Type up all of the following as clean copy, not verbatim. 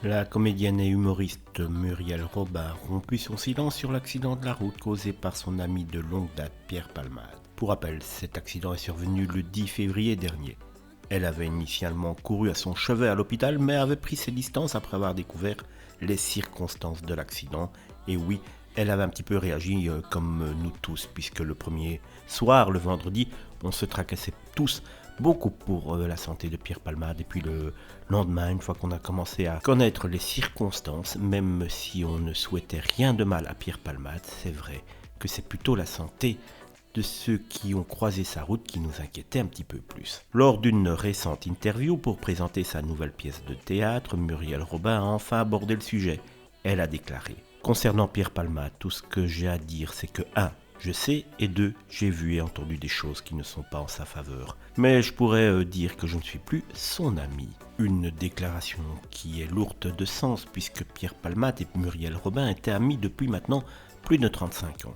La comédienne et humoriste Muriel Robin romput son silence sur l'accident de la route causé par son ami de longue date Pierre Palmade. Pour rappel, cet accident est survenu le 10 février dernier. Elle avait initialement couru à son chevet à l'hôpital mais avait pris ses distances après avoir découvert les circonstances de l'accident. Et oui, elle avait un petit peu réagi comme nous tous, puisque le premier soir, le vendredi, on se tracassait tous beaucoup pour la santé de Pierre Palmade. Et puis le lendemain, une fois qu'on a commencé à connaître les circonstances, même si on ne souhaitait rien de mal à Pierre Palmade, c'est vrai que c'est plutôt la santé de ceux qui ont croisé sa route qui nous inquiétait un petit peu plus. Lors d'une récente interview pour présenter sa nouvelle pièce de théâtre, Muriel Robin a enfin abordé le sujet. Elle a déclaré: concernant Pierre Palmade, tout ce que j'ai à dire, c'est que 1. Je sais, et 2. J'ai vu et entendu des choses qui ne sont pas en sa faveur. Mais je pourrais dire que je ne suis plus son ami. Une déclaration qui est lourde de sens puisque Pierre Palmade et Muriel Robin étaient amis depuis maintenant plus de 35 ans.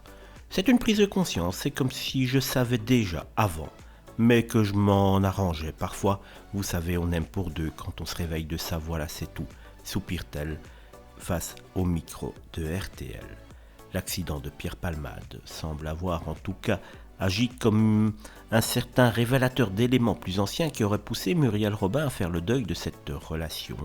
C'est une prise de conscience, c'est comme si je savais déjà avant, mais que je m'en arrangeais. Parfois, vous savez, on aime pour deux quand on se réveille de ça, voilà c'est tout, soupire-t-elle face au micro de RTL. L'accident de Pierre Palmade semble avoir en tout cas agi comme un certain révélateur d'éléments plus anciens qui auraient poussé Muriel Robin à faire le deuil de cette relation.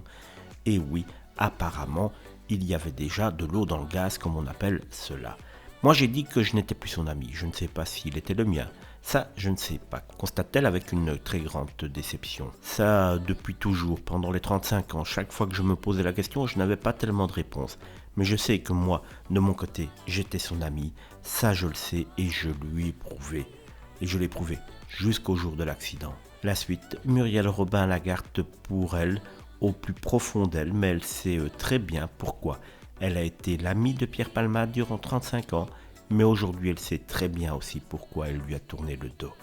Et oui, apparemment, il y avait déjà de l'eau dans le gaz, comme on appelle cela. Moi j'ai dit que je n'étais plus son ami, je ne sais pas s'il était le mien. Ça, je ne sais pas, constate-t-elle avec une très grande déception. Ça, depuis toujours, pendant les 35 ans, chaque fois que je me posais la question, je n'avais pas tellement de réponse. Mais je sais que moi, de mon côté, j'étais son ami, ça je le sais et je lui ai prouvé. Et je l'ai prouvé jusqu'au jour de l'accident. La suite, Muriel Robin la garde pour elle, au plus profond d'elle, mais elle sait très bien pourquoi. Elle a été l'amie de Pierre Palmade durant 35 ans, mais aujourd'hui elle sait très bien aussi pourquoi elle lui a tourné le dos.